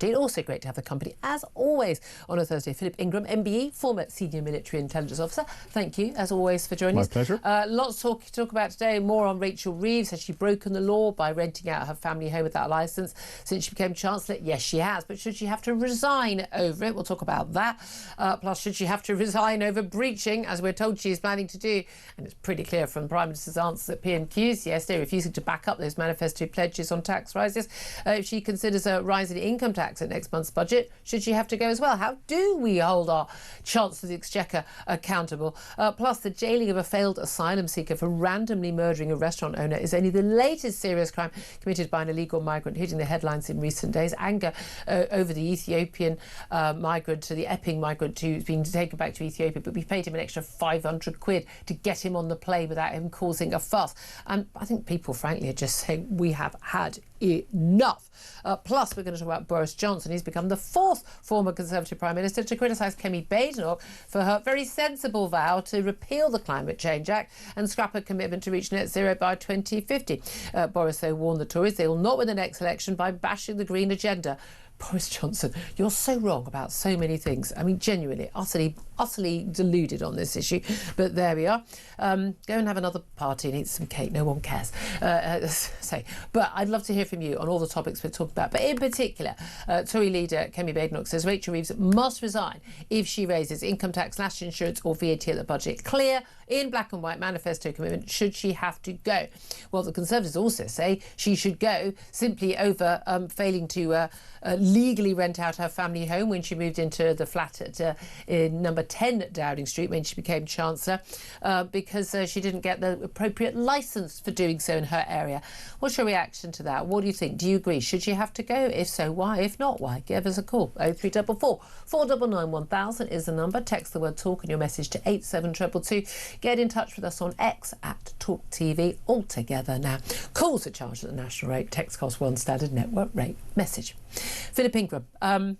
Also great to have the company, as always, on a Thursday. Philip Ingram, MBE, former Senior Military Intelligence Officer. Thank you, as always, for joining us. My pleasure. Lots to talk about today. More on Rachel Reeves. Has she broken the law by renting out her family home without a licence since she became Chancellor? Yes, she has. But should she have to resign over it? We'll talk about that. Plus, should she have to resign over breaching, as we're told she is planning to do? And it's pretty clear from the Prime Minister's answers at PMQs yesterday, refusing to back up those manifesto pledges on tax rises. If she considers a rise in income tax at next month's budget, should she have to go as well? How do we hold our Chancellor of the Exchequer accountable? Plus, the jailing of a failed asylum seeker for randomly murdering a restaurant owner is only the latest serious crime committed by an illegal migrant, hitting the headlines in recent days. Anger over the Ethiopian migrant, the Epping migrant who's been taken back to Ethiopia, but we paid him an extra 500 quid to get him on the plane without him causing a fuss. And I think people, frankly, are just saying we have had enough. Plus, we're going to talk about Boris Johnson. He's become the fourth former Conservative Prime Minister to criticise Kemi Badenoch for her very sensible vow to repeal the Climate Change Act and scrap her commitment to reach net zero by 2050. Boris, though, warned the Tories they will not win the next election by bashing the Green agenda. Boris Johnson, you're so wrong about so many things. I mean, genuinely, utterly deluded on this issue. But there we are. Go and have another party and eat some cake. No one cares. But I'd love to hear from you on all the topics we're talking about. But in particular, Tory leader Kemi Badenoch says Rachel Reeves must resign if she raises income tax, national insurance or VAT at the budget. Clear, in black and white manifesto commitment, should she have to go? Well, the Conservatives also say she should go simply over failing to legally rent out her family home when she moved into the flat at in number 10 Dowding Street when she became Chancellor because she didn't get the appropriate licence for doing so in her area. What's your reaction to that? What do you think? Do you agree? Should she have to go? If so, why? If not, why? Give us a call. 0344 499 1000 is the number. Text the word talk and your message to 87222. Get in touch with us on X at Talk TV. All together now. Calls are charged at the national rate. Text costs one standard network rate. Message. Philip Ingram,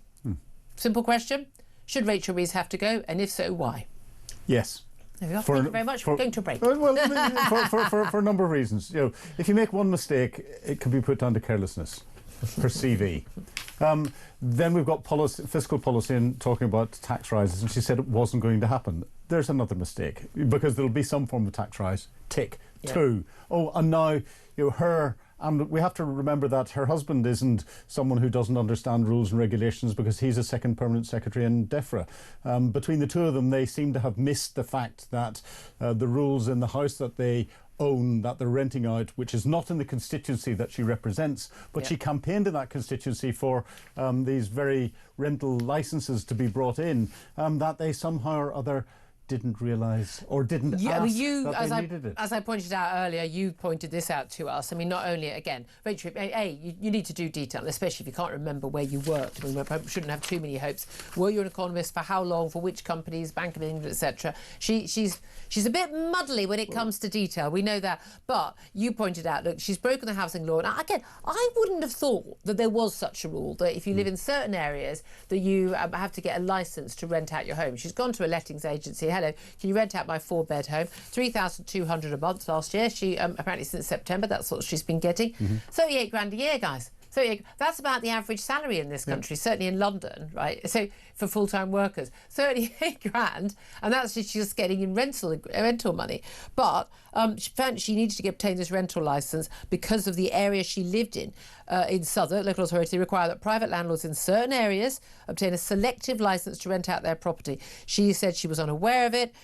simple question. Should Rachel Reeves have to go? And if so, why? Yes. There we are. Thank you very much. We're going to break. Well, for a number of reasons. You know, if you make one mistake, it can be put down to carelessness. Her CV. Then we've got fiscal policy and talking about tax rises, and she said it wasn't going to happen. There's another mistake, because there'll be some form of tax rise. Tick. Yeah. 2. Oh, and now, you know, her... And we have to remember that her husband isn't someone who doesn't understand rules and regulations, because he's a second permanent secretary in DEFRA. Between the two of them, they seem to have missed the fact that the rules in the house that they own, that they're renting out, which is not in the constituency that she represents, but she campaigned in that constituency for these very rental licences to be brought in, that they somehow or other didn't realise or didn't ask that they needed it. As I pointed out earlier, you pointed this out to us. I mean, not only, again, Rachel, you need to do detail, especially if you can't remember where you worked. I mean, we shouldn't have too many hopes. Were you an economist? For how long? For which companies? Bank of England, etc. She's a bit muddly when it comes to detail. We know that. But you pointed out, look, she's broken the housing law. And again, I wouldn't have thought that there was such a rule that if you live in certain areas that you have to get a licence to rent out your home. She's gone to a lettings agency. Hello, can you rent out my 4-bed home? 3,200 a month last year. She apparently since September, that's what she's been getting. 38 grand a year, guys. So that's about the average salary in this country, certainly in London, right? So for full-time workers, 38 grand, and that's just getting in rental money. But she found she needed to obtain this rental licence because of the area she lived in. In Southwark, local authority require that private landlords in certain areas obtain a selective licence to rent out their property. She said she was unaware of it.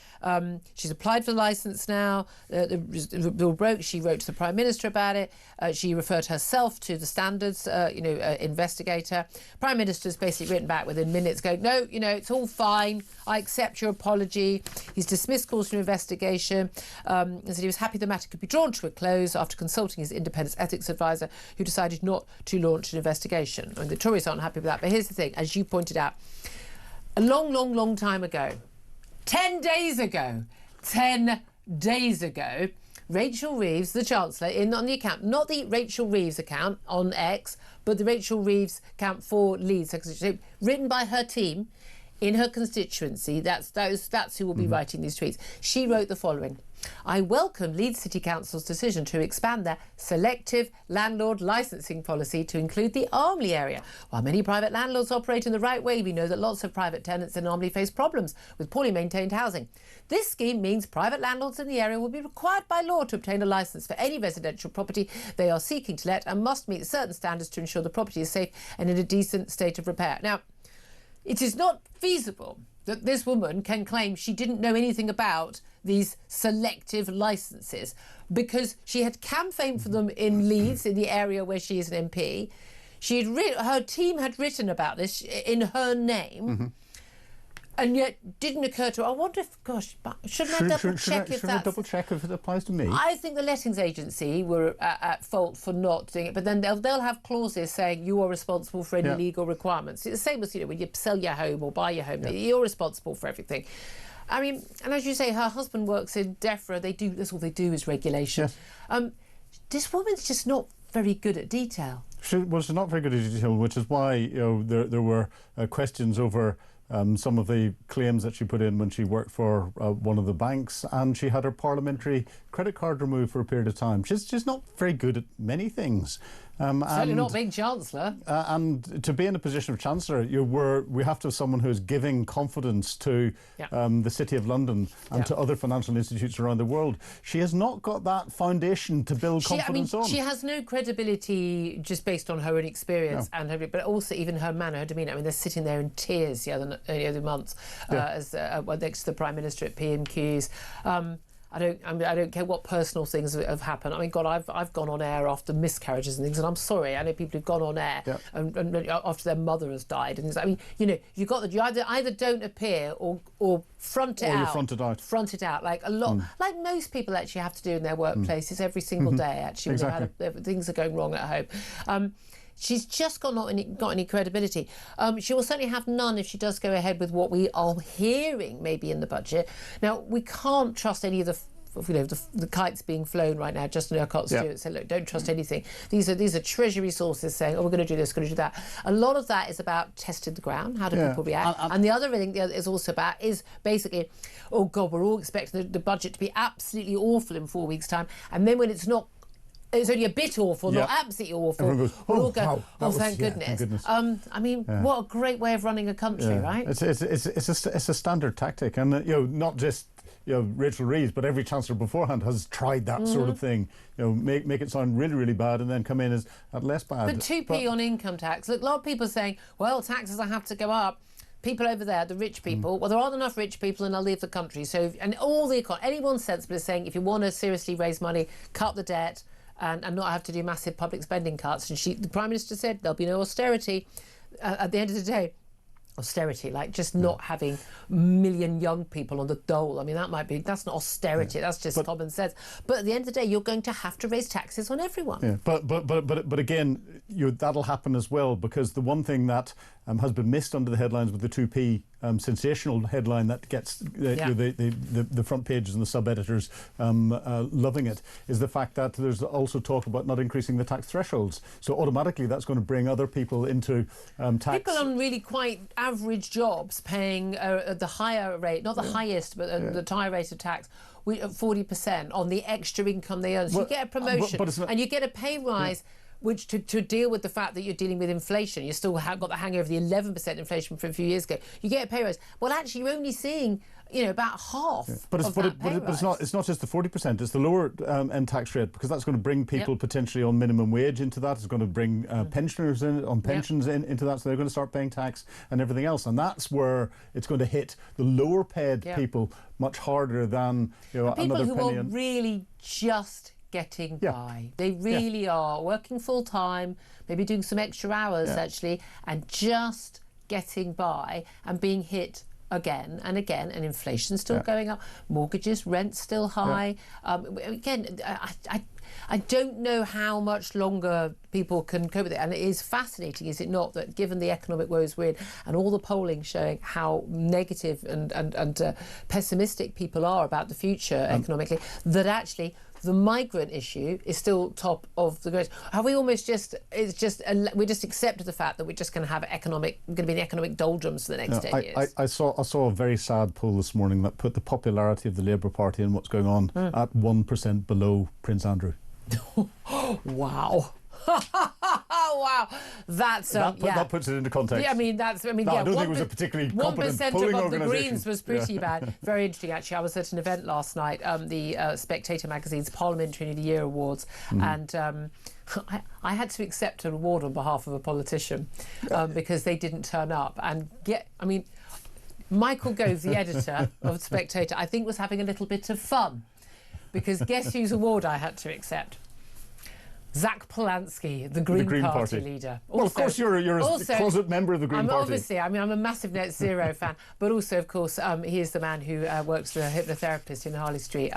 She's applied for the licence now. The bill broke. She wrote to the Prime Minister about it. She referred herself to the standards, investigator. Prime Minister's basically written back within minutes going, no, it's all fine. I accept your apology. He's dismissed calls for investigation and said he was happy the matter could be drawn to a close after consulting his independent ethics advisor, who decided not to launch an investigation. I mean, the Tories aren't happy with that. But here's the thing, as you pointed out, a long time ago, 10 days ago, Rachel Reeves, the Chancellor, on the account, not the Rachel Reeves account on X, but the Rachel Reeves account for Leeds, written by her team, in her constituency, that's who will be writing these tweets. She wrote the following: I welcome Leeds City Council's decision to expand their selective landlord licensing policy to include the Armley area. While many private landlords operate in the right way, we know that lots of private tenants in Armley face problems with poorly maintained housing. This scheme means private landlords in the area will be required by law to obtain a licence for any residential property they are seeking to let and must meet certain standards to ensure the property is safe and in a decent state of repair. Now, it is not feasible that this woman can claim she didn't know anything about these selective licences, because she had campaigned for them in Leeds, in the area where she is an MP. Her team had written about this in her name, and yet didn't occur to her. I wonder if, gosh, shouldn't I double check if that's... double check if it applies to me? I think the lettings agency were at fault for not doing it, but then they'll have clauses saying you are responsible for any legal requirements. It's the same as, when you sell your home or buy your home, you're responsible for everything. I mean, and as you say, her husband works in DEFRA. That's all they do is regulation. Yes. This woman's just not very good at detail. She's not very good at detail, which is why there were questions over some of the claims that she put in when she worked for one of the banks, and she had her parliamentary credit card removed for a period of time. She's not very good at many things. Certainly not being Chancellor. And to be in a position of Chancellor, we have to have someone who is giving confidence to the City of London and to other financial institutions around the world. She has not got that foundation to build confidence on. She has no credibility just based on her own experience, but also even her manner, her demeanour. I mean, they're sitting there in tears the other month as next to the Prime Minister at PMQs. I don't care what personal things have happened. I mean, God, I've gone on air after miscarriages and things, and I'm sorry. I know people who've gone on air and after their mother has died, and things. I mean, you either don't appear or front it out. Or you front it out. Front it out, like a lot, like most people actually have to do in their workplaces every single day. Actually, exactly. when things are going wrong at home. She's just not got any credibility. She will certainly have none if she does go ahead with what we are hearing maybe in the budget. Now, we can't trust any of the kites being flown right now. Justin Urquhart Stewart said, look, don't trust anything. These are Treasury sources saying, oh, we're going to do this, going to do that. A lot of that is about testing the ground. How do people react? And the other thing is also about is basically, oh, God, we're all expecting the budget to be absolutely awful in 4 weeks' time. And then when it's not, it's only a bit awful, not absolutely awful. Everyone goes, we'll all go, wow, thank goodness. I mean, what a great way of running a country, right? It's a standard tactic, and not just Rachel Reeves, but every Chancellor beforehand has tried that sort of thing. Make it sound really, really bad, and then come in as at less bad. But 2p on income tax. Look, a lot of people are saying, well, taxes have to go up. People over there, the rich people, well, there aren't enough rich people and they'll leave the country. So, and all anyone sensible is saying, if you want to seriously raise money, cut the debt, and not have to do massive public spending cuts. And the Prime Minister said there'll be no austerity. At the end of the day, austerity, like just not having a million young people on the dole. I mean, that's not austerity, that's just common sense. But at the end of the day, you're going to have to raise taxes on everyone. Yeah, but again, that'll happen as well, because the one thing that has been missed under the headlines with the 2p sensational headline that gets the front pages and the sub-editors loving it, is the fact that there's also talk about not increasing the tax thresholds. So automatically that's going to bring other people into tax. People on really quite average jobs paying the higher rate, not the highest, but the higher rate of tax, 40% on the extra income they earn. So you get a promotion and you get a pay rise. Which to deal with the fact that you're dealing with inflation, you still have got the hangover of the 11% inflation from a few years ago. You get a pay rise. Well, actually, you're only seeing about half. But it's not just the 40%. It's the lower end tax rate, because that's going to bring people potentially on minimum wage into that. It's going to bring pensioners on pensions into that, so they're going to start paying tax and everything else. And that's where it's going to hit the lower paid people much harder than people another who penny. are really just getting by. They really are working full time, maybe doing some extra hours actually, and just getting by and being hit again and again, and inflation's still going up, mortgages, rent's still high. Again, I don't know how much longer people can cope with it, and it is fascinating, is it not, that given the economic woes we're in and all the polling showing how negative and pessimistic people are about the future economically, that actually the migrant issue is still top of the list. Have we almost we just accepted the fact that we're just going to be in economic doldrums for the next 10 years? I saw a very sad poll this morning that put the popularity of the Labour Party and what's going on at 1% below Prince Andrew. Wow. Wow, that puts it into context. Yeah, I don't think it was a particularly competent polling 1% of the organisation. Greens was pretty bad. Very interesting, actually. I was at an event last night, the Spectator magazine's Parliamentary of the Year Awards, and I had to accept an award on behalf of a politician because they didn't turn up. And Michael Gove, the editor of Spectator, I think was having a little bit of fun, because guess whose award I had to accept? Zach Polanski, the Green Party leader. Also, well, of course, you're a closet member of the Green Party. Obviously, I'm a massive Net Zero fan, but also, of course, he is the man who works as a hypnotherapist in Harley Street,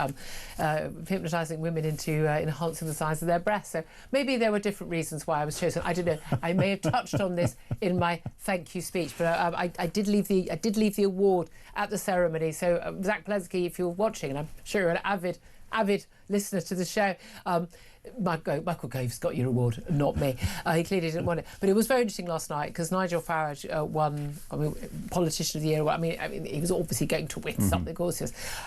hypnotising women into enhancing the size of their breasts. So maybe there were different reasons why I was chosen. I don't know. I may have touched on this in my thank you speech, but I did leave the award at the ceremony. So Zach Polanski, if you're watching, and I'm sure you're an avid listener to the show, Michael Gove's got your award, not me. He clearly didn't want it. But it was very interesting last night because Nigel Farage won, Politician of the Year. I mean, he was obviously going to win something, of course.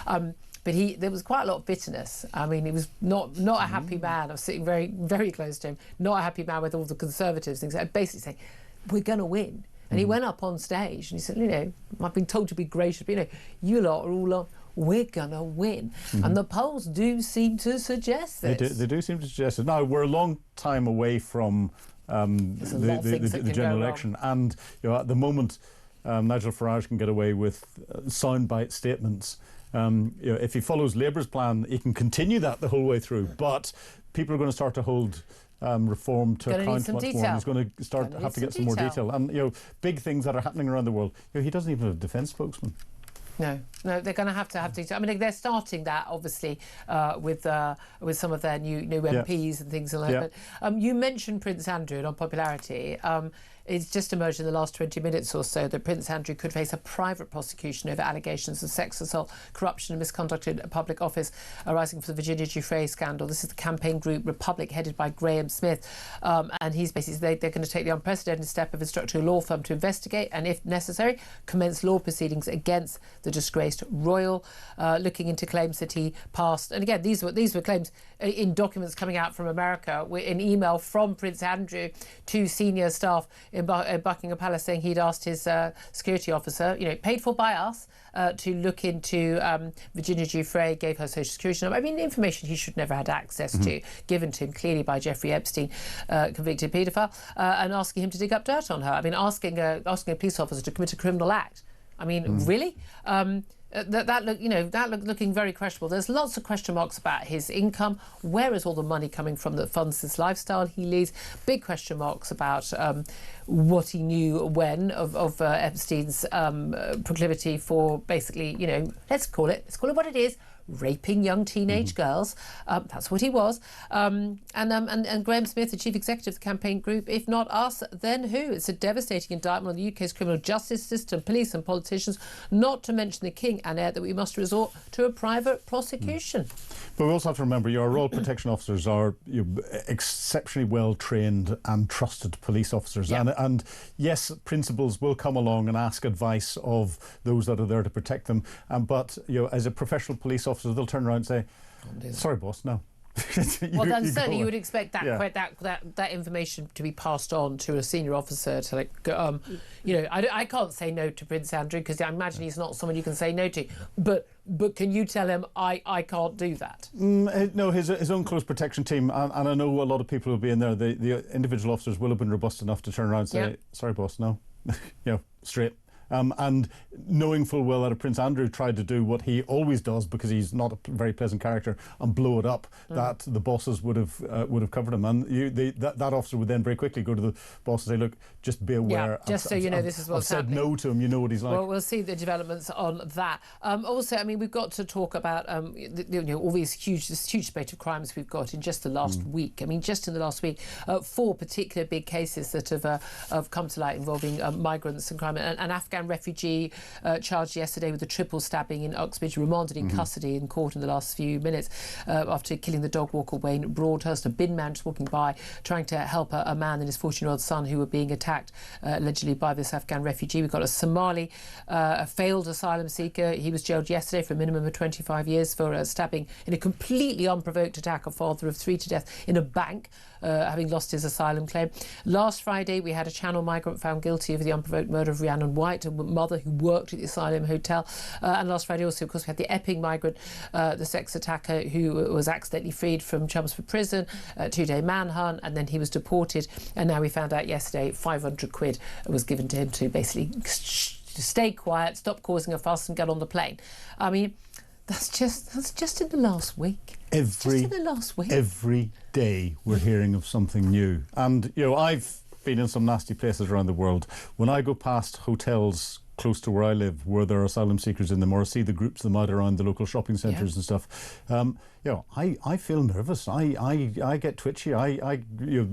But there was quite a lot of bitterness. I mean, he was not a happy man. I was sitting very, very close to him. Not a happy man with all the Conservatives things. Basically saying, we're going to win. And he went up on stage and he said, I've been told to be gracious, but you lot are all on. We're going to win. And the polls do seem to suggest this. They do seem to suggest it. Now, we're a long time away from the general election. And at the moment, Nigel Farage can get away with soundbite statements. If he follows Labour's plan, he can continue that the whole way through. But people are going to start to hold reform to account much more. And he's going to have to get some more detail. And big things that are happening around the world. He doesn't even have a defence spokesman. No, they're going to have detail. I mean, they're starting that obviously with some of their new MPs and things like that. But you mentioned Prince Andrew and unpopularity. It's just emerged in the last 20 minutes or so that Prince Andrew could face a private prosecution over allegations of sex assault, corruption and misconduct in public office arising from the Virginia Giuffre scandal. This is the campaign group Republic, headed by Graham Smith. And he's basically, they're going to take the unprecedented step of instructing a law firm to investigate and, if necessary, commence law proceedings against the disgraced royal, looking into claims that he passed. And again, these were claims in documents coming out from America, in email from Prince Andrew to senior staff in Buckingham Palace, saying he'd asked his security officer, paid for by us, to look into Virginia Giuffre, gave her social security number. I mean, information he should never had access to, given to him clearly by Jeffrey Epstein, convicted paedophile, and asking him to dig up dirt on her. I mean, asking a police officer to commit a criminal act. I mean, really? That looked looking very questionable. There's lots of question marks about his income. Where is all the money coming from that funds this lifestyle he leads? Big question marks about what he knew when of Epstein's proclivity for basically, let's call it what it is. Raping young teenage girls. That's what he was. And Graham Smith, the chief executive of the campaign group, if not us, then who? It's a devastating indictment on the UK's criminal justice system, police and politicians, not to mention the king and heir, that we must resort to a private prosecution. But we also have to remember, your Royal Protection Officers are exceptionally well trained and trusted police officers. Yeah. And yes, principals will come along and ask advice of those that are there to protect them. But as a professional police officer, they'll turn around and say, "Sorry, boss, no." Certainly you would expect that information to be passed on to a senior officer to I can't say no to Prince Andrew because I imagine he's not someone you can say no to, but can you tell him I can't do that? No, his own close protection team, and I know a lot of people will be in there. The individual officers will have been robust enough to turn around and say, "Sorry, boss, no," straight. And knowing full well that if Prince Andrew tried to do what he always does, because he's not a very pleasant character, and blow it up, that the bosses would have covered him, and that officer would then very quickly go to the boss and say, "Look, just be aware. Just so you know, this is what's happening." I've said no to him. You know what he's like. Well, we'll see the developments on that. Also, I mean, we've got to talk about all these huge spate of crimes we've got in just the last week. I mean, just in the last week, 4 particular big cases that have come to light involving migrants and crime, and Afghan Afghan refugee charged yesterday with a triple stabbing in Uxbridge, remanded in custody in court in the last few minutes after killing the dog walker Wayne Broadhurst. A bin man just walking by trying to help a man and his 14-year-old son who were being attacked allegedly by this Afghan refugee. We've got a Somali, a failed asylum seeker. He was jailed yesterday for a minimum of 25 years for stabbing in a completely unprovoked attack, a father of 3 to death in a bank, having lost his asylum claim. Last Friday, we had a Channel migrant found guilty of the unprovoked murder of Rhiannon White, a mother who worked at the asylum hotel. And last Friday also, of course, we had the Epping migrant, the sex attacker who was accidentally freed from Chelmsford prison, 2-day manhunt, and then he was deported. And now we found out yesterday 500 quid was given to him to basically stay quiet, stop causing a fuss and get on the plane. I mean, that's just in the last week. Just in the last week. Every day we're hearing of something new. And, you know, I've been in some nasty places around the world. When I go past hotels close to where I live, where there are asylum seekers in them, or see the groups of them out around the local shopping centres and stuff, you know, I feel nervous. I get twitchy. You know,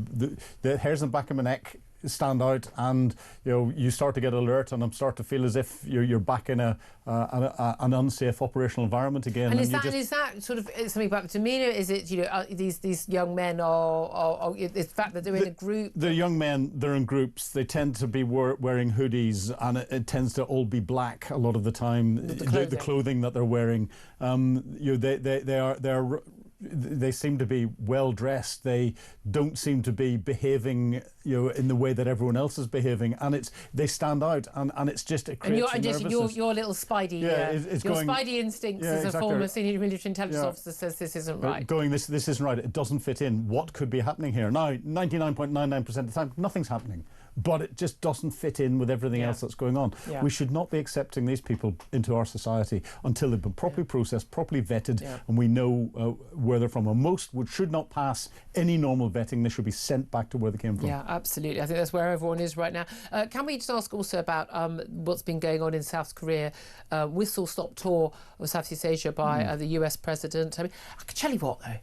the hairs on the back of my neck stand out, and you know, you start to get alert, and I start to feel as if you're back in an unsafe operational environment again. And is that sort of something about the demeanour? Is it, you know, these young men are the fact that they're in a group? The young men, they're in groups. They tend to be wearing hoodies, and it tends to all be black a lot of the time. The clothing that they're wearing, you know, they seem to be well dressed. They don't seem to be behaving, you know, in the way that everyone else is behaving, and they stand out, and it's just it creates nervousness. Your little spidey, spidey instincts as a former senior military intelligence officer says this isn't right. This isn't right. It doesn't fit in. What could be happening here now? 99.99% of the time, nothing's happening. But it just doesn't fit in with everything else that's going on. Yeah. We should not be accepting these people into our society until they've been properly processed, properly vetted, and we know where they're from. And most should not pass any normal vetting. They should be sent back to where they came from. Yeah, absolutely. I think that's where everyone is right now. Can we just ask also about what's been going on in South Korea? Whistle-stop tour of Southeast Asia by the US president. I mean, I can tell you what, though.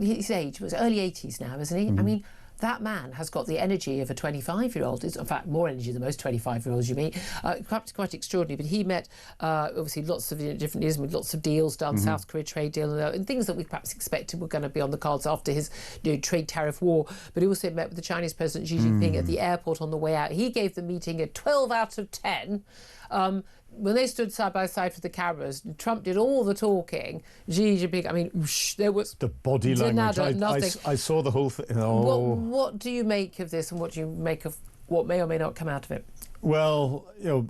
His age was early 80s now, isn't he? I mean, that man has got the energy of a 25-year-old. In fact, more energy than most 25-year-olds you meet. Perhaps quite extraordinary. But he met, obviously, lots of different leaders with lots of deals done, South Korea trade deal, and things that we perhaps expected were going to be on the cards after his trade tariff war. But he also met with the Chinese President Xi Jinping at the airport on the way out. He gave the meeting a 12 out of 10. When they stood side by side for the cameras, Trump did all the talking. Xi Jinping, I mean, there was the body language. I saw the whole thing. Oh. What do you make of this, and what do you make of what may or may not come out of it? Well, you know,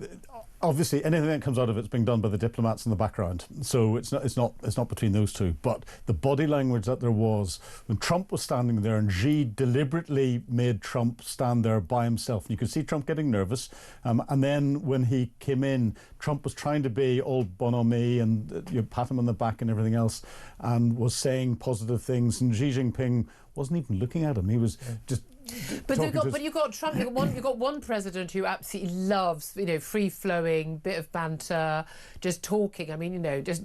obviously anything that comes out of it's being done by the diplomats in the background, so it's not between those two. But the body language that there was when Trump was standing there, and Xi deliberately made Trump stand there by himself, and you could see Trump getting nervous, and then when he came in, Trump was trying to be all bonhomie and pat him on the back and everything else, and was saying positive things, and Xi Jinping wasn't even looking at him. He was just But you've got Trump. You've got one president who absolutely loves, free flowing, bit of banter, just talking. I mean, just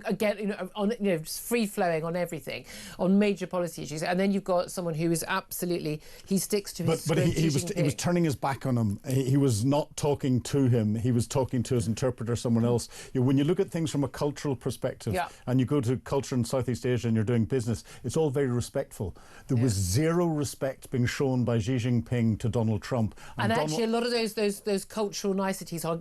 again, just free flowing on everything, on major policy issues. And then you've got someone who is absolutely, he sticks to his. But he was turning his back on him. He was not talking to him. He was talking to his interpreter, someone else. When you look at things from a cultural perspective, and you go to culture in Southeast Asia and you're doing business, it's all very respectful. There was zero respect being shown by Xi Jinping to Donald Trump. And actually, a lot of those cultural niceties are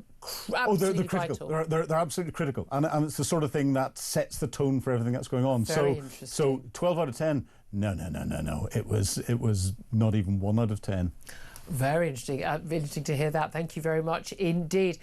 absolutely critical. They're absolutely critical, and it's the sort of thing that sets the tone for everything that's going on. Very interesting. So 12 out of 10. No. It was not even 1 out of 10. Very interesting. Interesting to hear that. Thank you very much indeed.